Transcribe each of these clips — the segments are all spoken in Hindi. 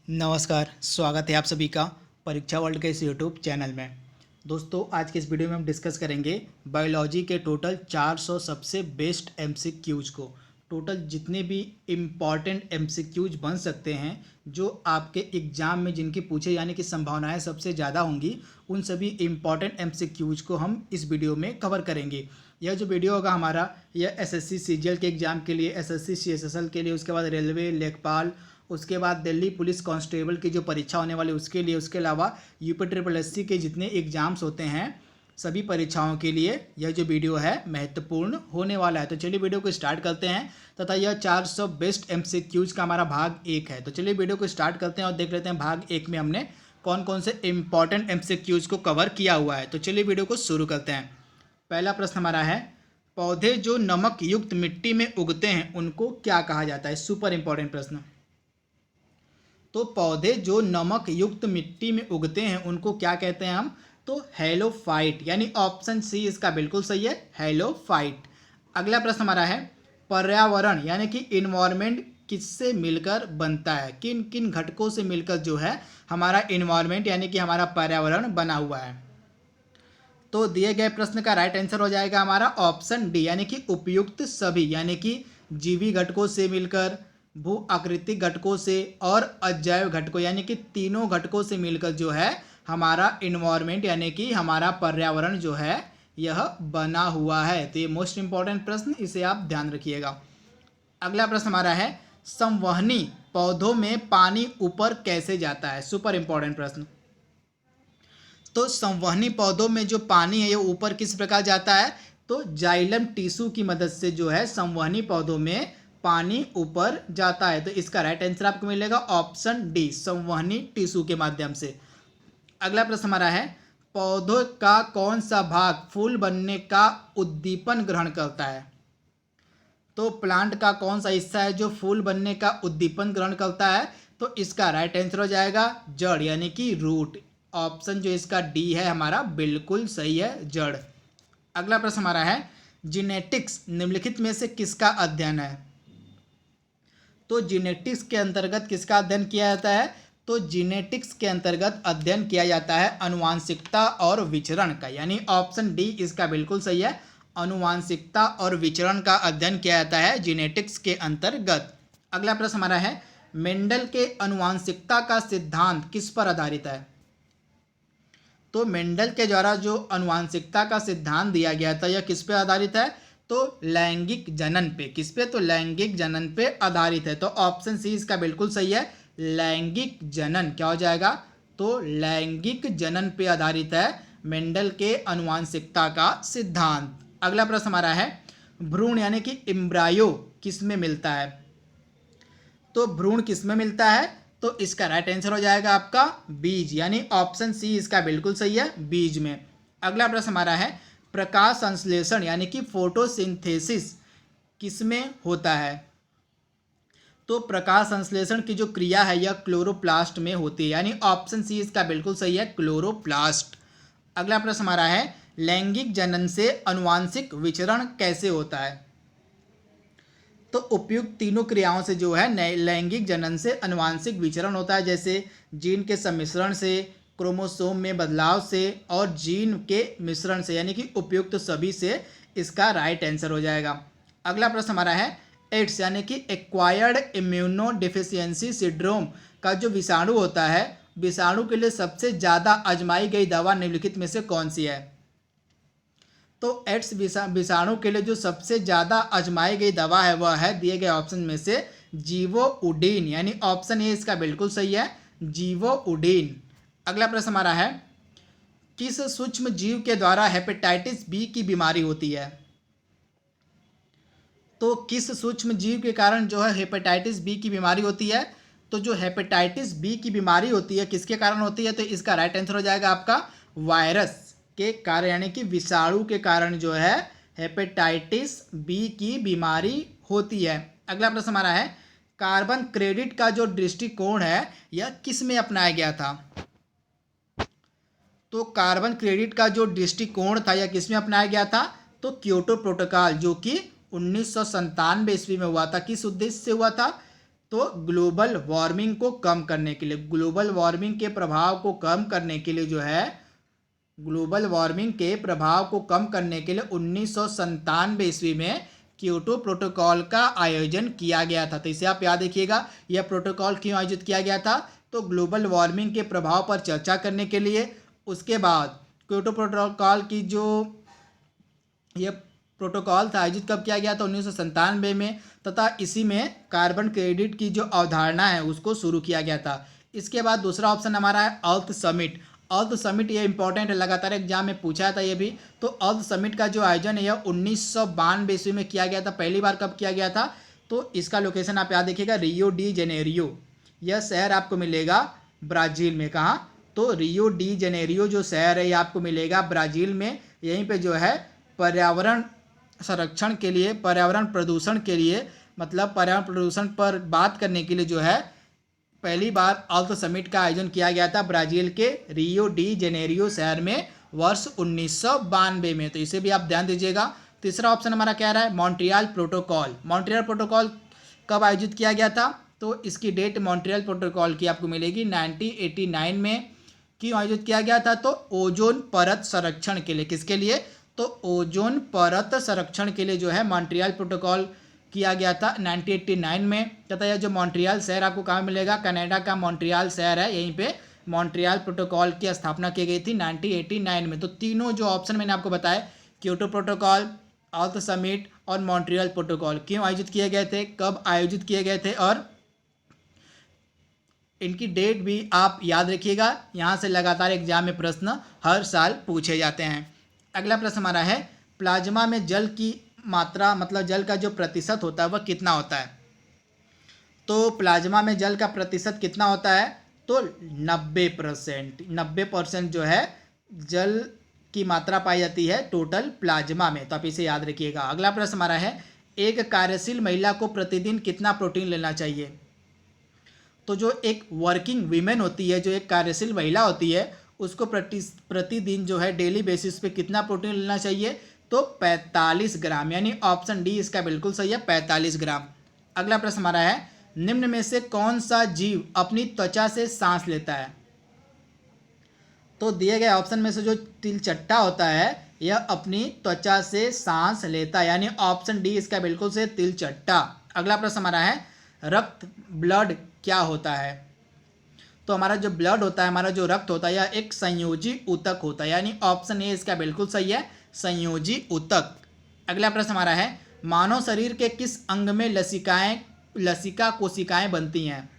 नमस्कार, स्वागत है आप सभी का परीक्षा वर्ल्ड के इस यूट्यूब चैनल में। दोस्तों, आज के इस वीडियो में हम डिस्कस करेंगे बायोलॉजी के टोटल 400 सबसे बेस्ट एमसीक्यूज को। टोटल जितने भी इम्पॉर्टेंट एमसीक्यूज बन सकते हैं, जो आपके एग्ज़ाम में जिनकी पूछे जाने की संभावनाएं सबसे ज़्यादा होंगी, उन सभी इम्पॉर्टेंट एमसीक्यूज को हम इस वीडियो में कवर करेंगे। यह जो वीडियो होगा हमारा, यह एसएससी सीजीएल के एग्ज़ाम के लिए, एसएससी सीएसएसएल के लिए, उसके बाद रेलवे, लेखपाल, उसके बाद दिल्ली पुलिस कांस्टेबल की जो परीक्षा होने वाली उसके लिए, उसके अलावा यूपी ट्रिपल एससी के जितने एग्ज़ाम्स होते हैं सभी परीक्षाओं के लिए यह जो वीडियो है महत्वपूर्ण होने वाला है। तो चलिए वीडियो को स्टार्ट करते हैं तथा यह 400 बेस्ट एमसीक्यूज का हमारा भाग 1 है। तो चलिए वीडियो को स्टार्ट करते हैं और देख लेते हैं भाग 1 में हमने कौन कौन से इंपॉर्टेंट एमसीक्यूज को कवर किया हुआ है। तो चलिए वीडियो को शुरू करते हैं। पहला प्रश्न हमारा है, पौधे जो नमक युक्त मिट्टी में उगते हैं उनको क्या कहा जाता है। सुपर इंपॉर्टेंट प्रश्न। तो पौधे जो नमक युक्त मिट्टी में उगते हैं उनको क्या कहते हैं हम, तो हेलोफाइट, यानी ऑप्शन सी इसका बिल्कुल सही है, हेलोफाइट। अगला प्रश्न हमारा है, पर्यावरण यानी कि इन्वायरमेंट किससे मिलकर बनता है, किन किन घटकों से मिलकर जो है हमारा इन्वायरमेंट यानी कि हमारा पर्यावरण बना हुआ है। तो दिए गए प्रश्न का राइट आंसर हो जाएगा हमारा ऑप्शन डी, यानी कि उपयुक्त सभी, यानी कि जीवी घटकों से मिलकर, भू आकृतिक घटकों से और अजैव घटकों यानी कि तीनों घटकों से मिलकर जो है हमारा इन्वायरमेंट यानी कि हमारा पर्यावरण जो है यह बना हुआ है। तो ये मोस्ट इंपॉर्टेंट प्रश्न, इसे आप ध्यान रखिएगा। अगला प्रश्न हमारा है, संवहनी पौधों में पानी ऊपर कैसे जाता है। सुपर इंपॉर्टेंट प्रश्न। तो संवहनी पौधों में जो पानी है ये ऊपर किस प्रकार जाता है, तो जाइलम टिश्यू की मदद से जो है संवहनी पौधों में पानी ऊपर जाता है। तो इसका राइट आंसर आपको मिलेगा ऑप्शन डी, संवहनी टिश्यू के माध्यम से। अगला प्रश्न हमारा है, पौधों का कौन सा भाग फूल बनने का उद्दीपन ग्रहण करता है। तो प्लांट का कौन सा हिस्सा है जो फूल बनने का उद्दीपन ग्रहण करता है, तो इसका राइट आंसर हो जाएगा जड़ यानी कि रूट। ऑप्शन जो इसका डी है हमारा बिल्कुल सही है, जड़। अगला प्रश्न हमारा है, जीनेटिक्स निम्नलिखित में से किसका अध्ययन है। तो जीनेटिक्स के अंतर्गत किसका अध्ययन किया जाता है, तो जीनेटिक्स के अंतर्गत अध्ययन किया जाता है अनुवांशिकता और विचरण का, यानी ऑप्शन डी इसका बिल्कुल सही है, अनुवांशिकता और विचरण का अध्ययन किया जाता है जीनेटिक्स के अंतर्गत। अगला प्रश्न हमारा है, मेंडल के अनुवांशिकता का सिद्धांत किस पर आधारित है। तो मेंडल के द्वारा जो अनुवांशिकता का सिद्धांत दिया गया था यह किस पे आधारित है, तो लैंगिक जनन पे। किस पे, तो लैंगिक जनन पे आधारित है। तो ऑप्शन सी इसका बिल्कुल सही है, लैंगिक जनन। क्या हो जाएगा, तो लैंगिक जनन पे आधारित है मेंडल के अनुवांशिकता का सिद्धांत। अगला प्रश्न हमारा है, भ्रूण यानी कि एम्ब्रायो किस में मिलता है। तो भ्रूण किस में मिलता है, तो इसका राइट आंसर हो जाएगा आपका बीज, यानी ऑप्शन सी इसका बिल्कुल सही है, बीज में। अगला प्रश्न हमारा है, प्रकाश संश्लेषण यानी कि फोटोसिंथेसिस किसमें होता है। तो प्रकाश संश्लेषण की जो क्रिया है यह क्लोरोप्लास्ट में होती है, यानी ऑप्शन सी इसका बिल्कुल सही है, क्लोरोप्लास्ट। अगला प्रश्न हमारा है, लैंगिक जनन से अनुवांशिक विचरण कैसे होता है। तो उपयुक्त तीनों क्रियाओं से जो है लैंगिक जनन से अनुवांशिक विचरण होता है, जैसे जीन के सम्मिश्रण से, क्रोमोसोम में बदलाव से और जीन के मिश्रण से, यानी कि उपयुक्त सभी से इसका राइट आंसर हो जाएगा। अगला प्रश्न हमारा है, एड्स यानी कि एक्वायर्ड इम्यूनो डिफिशियंसी सिंड्रोम का जो विषाणु होता है, विषाणु के लिए सबसे ज़्यादा आजमाई गई दवा निम्नलिखित में से कौन सी है। तो एड्स विषाणु के लिए जो सबसे ज़्यादा आजमाई गई दवा है वह है दिए गए ऑप्शन में से जीवोउडीन, यानी ऑप्शन ए इसका बिल्कुल सही है, जीवोउडीन। अगला प्रश्न हमारा है, किस सूक्ष्म जीव के द्वारा हेपेटाइटिस बी की बीमारी होती है। तो किस सूक्ष्म जीव के कारण जो है हेपेटाइटिस बी की बीमारी होती है। तो जो हेपेटाइटिस बी की बीमारी होती है किसके कारण होती है, तो इसका राइट आंसर हो जाएगा आपका वायरस के कारण, यानी कि विषाणु के कारण जो है हेपेटाइटिस बी की बीमारी होती है। अगला प्रश्न हमारा है, कार्बन क्रेडिट का जो दृष्टिकोण है यह किस में अपनाया गया था। तो कार्बन क्रेडिट का जो दृष्टिकोण था यह किस में अपनाया गया था, तो क्योटो प्रोटोकॉल जो कि 1997 ईस्वी में हुआ था। किस उद्देश्य से हुआ था, तो ग्लोबल वार्मिंग को कम करने के लिए, ग्लोबल वार्मिंग के प्रभाव को कम करने के लिए जो है, ग्लोबल वार्मिंग के प्रभाव को कम करने के लिए 1997 ईस्वी में क्योटो प्रोटोकॉल का आयोजन किया गया था। तो इसे आप याद रखिएगा, यह प्रोटोकॉल क्यों आयोजित किया गया था, तो ग्लोबल वार्मिंग के प्रभाव पर चर्चा करने के लिए। उसके बाद क्योटो प्रोटोकॉल की जो यह प्रोटोकॉल था आयोजित कब किया गया था, 1997 में, तथा इसी में कार्बन क्रेडिट की जो अवधारणा है उसको शुरू किया गया था। इसके बाद दूसरा ऑप्शन हमारा है अर्थ समिट। अर्थ समिट ये इंपॉर्टेंट है, लगातार एग्जाम में पूछा था ये भी। तो अर्थ समिट का जो आयोजन है यह 1992 ईस्वी में किया गया था। पहली बार कब किया गया था, तो इसका लोकेशन आप याद देखिएगा, रियो डी जेनेरियो। यह शहर आपको मिलेगा ब्राज़ील में। कहाँ, तो रियो डी जेनेरियो जो शहर है ये आपको मिलेगा ब्राज़ील में। यहीं पे जो है पर्यावरण संरक्षण के लिए, पर्यावरण प्रदूषण के लिए, मतलब पर्यावरण प्रदूषण पर बात करने के लिए जो है पहली बार अर्थ समिट का आयोजन किया गया था ब्राज़ील के रियो डी जेनेरियो शहर में वर्ष 1992 में। तो इसे भी आप ध्यान दीजिएगा। तीसरा ऑप्शन हमारा क्या रहा है, मॉन्ट्रियल प्रोटोकॉल। मॉन्ट्रियल प्रोटोकॉल कब आयोजित किया गया था, तो इसकी डेट मॉन्ट्रियल प्रोटोकॉल की आपको मिलेगी 1989 में। क्यों आयोजित किया गया था, तो ओजोन परत संरक्षण के लिए। किसके लिए, तो ओजोन परत संरक्षण के लिए जो है मॉन्ट्रियल प्रोटोकॉल किया गया था 1989 में। तथा यह जो मॉन्ट्रियल शहर आपको कहाँ मिलेगा, कनाडा का मॉन्ट्रियल शहर है, यहीं पे मॉन्ट्रियल प्रोटोकॉल की स्थापना की गई थी 1989 में। तो तीनों जो ऑप्शन मैंने आपको बताया, क्योटो प्रोटोकॉल, अर्थ समिट और मॉन्ट्रियल प्रोटोकॉल, क्यों आयोजित किए गए थे, कब आयोजित किए गए थे, और इनकी डेट भी आप याद रखिएगा। यहाँ से लगातार एग्जाम में प्रश्न हर साल पूछे जाते हैं। अगला प्रश्न हमारा है, प्लाज्मा में जल की मात्रा, मतलब जल का जो प्रतिशत होता है वह कितना होता है। तो प्लाज्मा में जल का प्रतिशत कितना होता है, तो 90%। 90% जो है जल की मात्रा पाई जाती है टोटल प्लाज्मा में। तो आप इसे याद रखिएगा। अगला प्रश्न हमारा है, एक कार्यशील महिला को प्रतिदिन कितना प्रोटीन लेना चाहिए। तो जो एक वर्किंग वीमेन होती है, जो एक कार्यशील महिला होती है, उसको प्रतिदिन जो है डेली बेसिस पे कितना प्रोटीन लेना चाहिए, तो 45 ग्राम, यानी ऑप्शन डी इसका बिल्कुल सही है, 45 ग्राम। अगला प्रश्न हमारा है, निम्न में से कौन सा जीव अपनी त्वचा से सांस लेता है। तो दिए गए ऑप्शन में से जो तिलचट्टा होता है यह अपनी त्वचा से सांस लेता है, यानी ऑप्शन डी इसका बिल्कुल से तिलचट्टा। अगला प्रश्न हमारा है, रक्त ब्लड क्या होता है। तो हमारा जो ब्लड होता है, हमारा जो रक्त होता है, यह एक संयोजी ऊतक होता है, यानी ऑप्शन ए इसका बिल्कुल सही है, संयोजी ऊतक। अगला प्रश्न हमारा है, मानव शरीर के किस अंग में लसिका कोशिकाएं बनती हैं।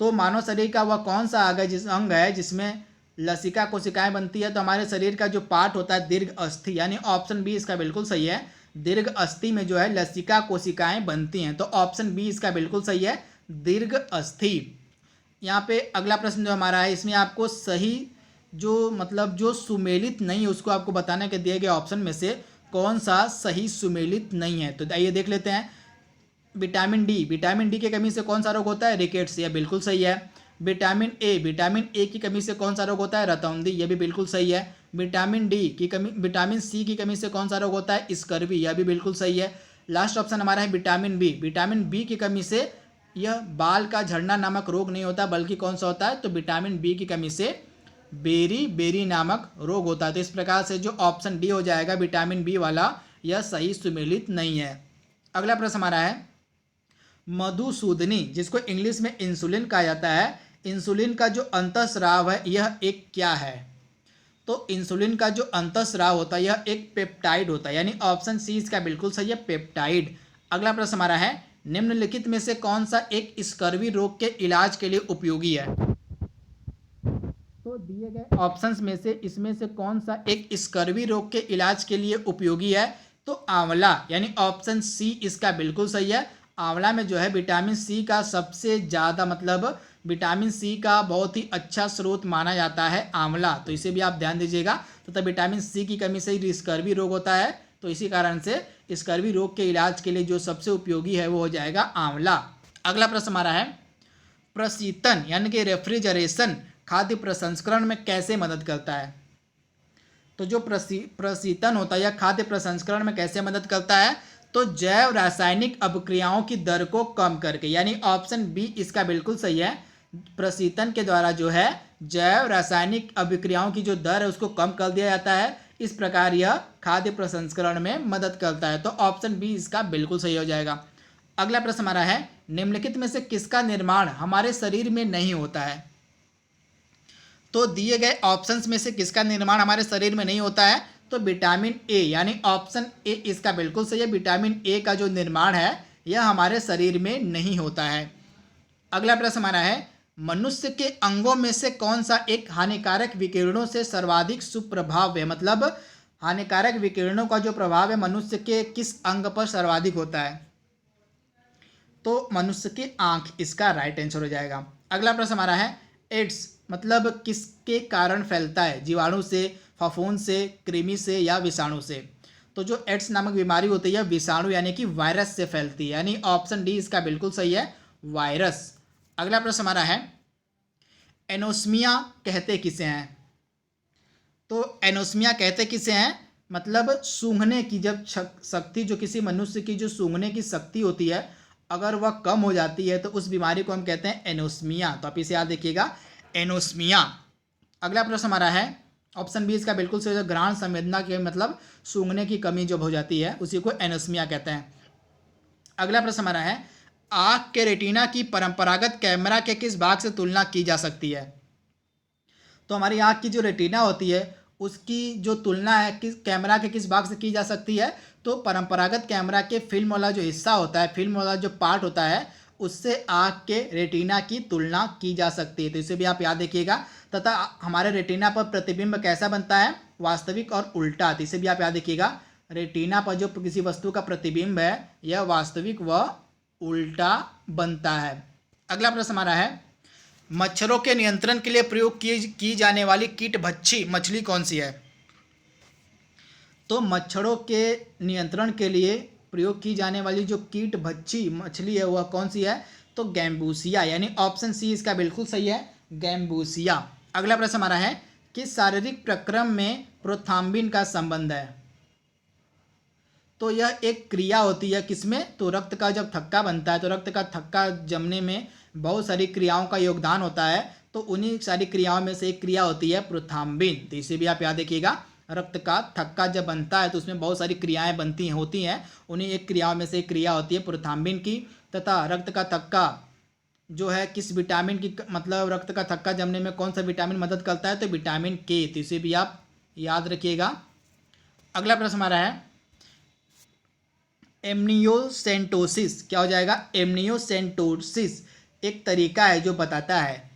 तो मानव शरीर का वह कौन सा अंग है जिसमें लसिका कोशिकाएं बनती है। तो हमारे शरीर का जो पार्ट होता है दीर्घ अस्थि, यानी ऑप्शन बी इसका बिल्कुल सही है, दीर्घ अस्थि में जो है लसिका कोशिकाएं बनती हैं। तो ऑप्शन बी इसका बिल्कुल सही है, दीर्घ अस्थि। यहाँ पे अगला प्रश्न जो हमारा है, इसमें आपको सही जो मतलब जो सुमेलित नहीं है उसको आपको बताने के दिए गए ऑप्शन में से कौन सा सही सुमेलित नहीं है। तो आइए देख लेते हैं। विटामिन डी, विटामिन डी की कमी से कौन सा रोग होता है, रिकेट्स, यह बिल्कुल सही है। विटामिन ए की कमी से कौन सा रोग होता है, रतौंधी, यह भी बिल्कुल सही है। विटामिन डी की कमी, विटामिन सी की कमी से कौन सा रोग होता है, स्कर्वी, यह भी बिल्कुल सही है। लास्ट ऑप्शन हमारा है विटामिन बी, विटामिन बी की कमी से यह बाल का झड़ना नामक रोग नहीं होता, बल्कि कौन सा होता है, तो विटामिन बी की कमी से बेरी नामक रोग होता है। तो इस प्रकार से जो ऑप्शन डी हो जाएगा विटामिन बी वाला, यह सही सुमेलित नहीं है। अगला प्रश्न हमारा है, मधुसूदनी, जिसको इंग्लिश में इंसुलिन कहा जाता है, इंसुलिन का जो अंतःस्राव है यह एक क्या है। तो इंसुलिन का जो अंतःस्राव होता है यह एक पेप्टाइड होता है, यानी ऑप्शन सी इसका बिल्कुल सही है, पेप्टाइड। अगला प्रश्न हमारा है, निम्नलिखित में से कौन सा एक स्कर्वी रोग के इलाज के लिए उपयोगी है। तो दिए गए ऑप्शंस में से इसमें से कौन सा एक स्कर्वी रोग के इलाज के लिए उपयोगी है, तो आंवला, यानी ऑप्शन सी इसका बिल्कुल सही है। आंवला में जो है विटामिन सी का सबसे ज़्यादा, मतलब विटामिन सी का बहुत ही अच्छा स्रोत माना जाता है आंवला। तो इसे भी आप ध्यान दीजिएगा। तो विटामिन सी की कमी से ही स्कर्वी रोग होता है, तो इसी कारण से स्कर्वी रोग के इलाज के लिए जो सबसे उपयोगी है वो हो जाएगा आंवला। अगला प्रश्न हमारा है, प्रशीतन यानी कि रेफ्रिजरेशन खाद्य प्रसंस्करण में कैसे मदद करता है। तो जो प्रशीतन होता है या खाद्य प्रसंस्करण में कैसे मदद करता है, तो जैव रासायनिक अभिक्रियाओं की दर को कम करके, यानी ऑप्शन बी इसका बिल्कुल सही है। प्रशीतन के द्वारा जो है जैव रासायनिक अभिक्रियाओं की जो दर है उसको कम कर दिया जाता है। इस प्रकार यह खाद्य प्रसंस्करण में मदद करता है। तो ऑप्शन बी इसका बिल्कुल सही हो जाएगा। अगला प्रश्न हमारा है, निम्नलिखित में से किसका निर्माण हमारे शरीर में नहीं होता है? तो दिए गए ऑप्शंस में से किसका निर्माण हमारे शरीर में नहीं होता है? तो विटामिन ए, यानी ऑप्शन ए इसका बिल्कुल सही है। विटामिन ए का जो निर्माण है यह हमारे शरीर में नहीं होता है। अगला प्रश्न हमारा है, मनुष्य के अंगों में से कौन सा एक हानिकारक विकिरणों से सर्वाधिक सुप्रभाव है? मतलब हानिकारक विकिरणों का जो प्रभाव है मनुष्य के किस अंग पर सर्वाधिक होता है? तो मनुष्य की आंख इसका राइट आंसर हो जाएगा। अगला प्रश्न हमारा है, एड्स मतलब किसके कारण फैलता है? जीवाणु से, फफूंद से, कृमि से या विषाणु से? तो जो एड्स नामक बीमारी होती है विषाणु यानी कि वायरस से फैलती है, यानी ऑप्शन डी इसका बिल्कुल सही है, वायरस। अगला प्रश्न हमारा है, एनोस्मिया कहते किसे हैं? तो एनोस्मिया कहते किसे हैं? मतलब सूंघने की जब शक्ति, जो किसी मनुष्य की जो सूंघने की शक्ति होती है अगर वह कम हो जाती है तो उस बीमारी को हम कहते हैं एनोस्मिया। तो आप इसे याद रखिएगा, एनोस्मिया। अगला प्रश्न हमारा है, ऑप्शन बी इसका बिल्कुल सही है, घ्राण संवेदना के मतलब सूंघने की कमी जब हो जाती है उसी को एनोस्मिया कहते हैं। अगला प्रश्न हमारा है, आँख के रेटिना की परंपरागत कैमरा के किस भाग से तुलना की जा सकती है? तो हमारी आँख की जो रेटिना होती है उसकी जो तुलना है किस कैमरा के किस भाग से की जा सकती है? तो परंपरागत कैमरा के फिल्म वाला जो हिस्सा होता है, फिल्म वाला जो पार्ट होता है उससे आँख के रेटिना की तुलना की जा सकती है। तो इसे भी आप याद रखिएगा। तथा हमारे रेटिना पर प्रतिबिंब कैसा बनता है? वास्तविक और उल्टा। तो इसे भी आप याद रखिएगा, रेटिना पर जो किसी वस्तु का प्रतिबिंब है यह वास्तविक व उल्टा बनता है। अगला प्रश्न हमारा है, मच्छरों के नियंत्रण के लिए प्रयोग की जाने वाली कीट भक्षी मछली कौन सी है? तो मच्छरों के नियंत्रण के लिए प्रयोग की जाने वाली जो कीट भक्षी मछली है वह कौन सी है? तो गैम्बूसिया, यानी ऑप्शन सी इसका बिल्कुल सही है, गैम्बूसिया। अगला प्रश्न हमारा है, किस शारीरिक प्रक्रम में प्रोथाम्बिन का संबंध है? तो यह एक क्रिया होती है किसमें? तो रक्त का जब थक्का बनता है तो रक्त का थक्का जमने में बहुत सारी क्रियाओं का योगदान होता है। तो उन्हीं सारी क्रियाओं में से एक क्रिया होती है प्रोथाम्बिन। तो इसे भी आप याद रखिएगा, रक्त का थक्का जब बनता है तो उसमें बहुत सारी क्रियाएं बनती होती हैं, उन्हीं एक क्रियाओं में से एक क्रिया होती है प्रोथाम्बिन की। तथा रक्त का थक्का जो है किस विटामिन की, मतलब रक्त का थक्का जमने में कौन सा विटामिन मदद करता है? तो विटामिन के। तो इसे भी आप याद रखिएगा। अगला प्रश्न हमारा है, एमनियोसेंटोसिस क्या हो जाएगा? एमनियोसेंटोसिस एक तरीका है जो बताता है,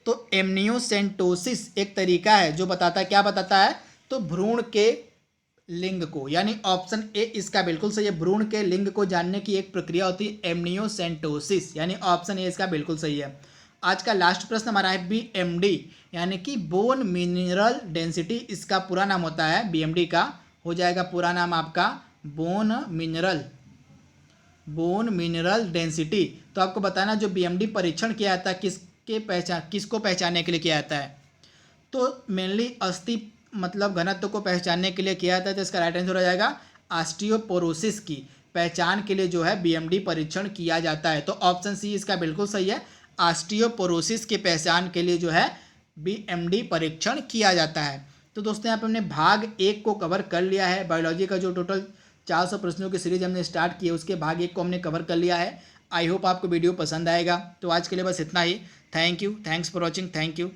तो एमनियोसेंटोसिस एक तरीका है जो बताता है, क्या बताता है? तो भ्रूण के लिंग को, यानी ऑप्शन ए इसका बिल्कुल सही है, भ्रूण के लिंग को जानने की एक प्रक्रिया होती है एमनियोसेंटोसिस, यानी ऑप्शन ए इसका बिल्कुल सही है। आज का लास्ट प्रश्न हमारा है बीएमडी, यानी कि बोन मिनरल डेंसिटी, इसका पूरा नाम होता है बीएमडी का हो जाएगा पूरा नाम आपका बोन मिनरल डेंसिटी। तो आपको बताना जो बीएमडी परीक्षण किया जाता है किसको पहचानने के लिए किया जाता है? तो मेनली अस्थि मतलब घनत्व को पहचानने के लिए किया जाता है। तो इसका राइट आंसर हो जाएगा ऑस्टियोपोरोसिस की पहचान के लिए जो है बीएमडी परीक्षण किया जाता है। तो ऑप्शन सी इसका बिल्कुल सही है, ऑस्टियोपोरोसिस की पहचान के लिए जो है बीएमडी परीक्षण किया जाता है। तो दोस्तों यहाँ पे हमने भाग 1 को कवर कर लिया है। बायोलॉजी का जो टोटल 400 प्रश्नों की सीरीज हमने स्टार्ट की है उसके भाग 1 को हमने कवर कर लिया है। आई होप आपको वीडियो पसंद आएगा। तो आज के लिए बस इतना ही। Thank you, thanks for watching, thank you.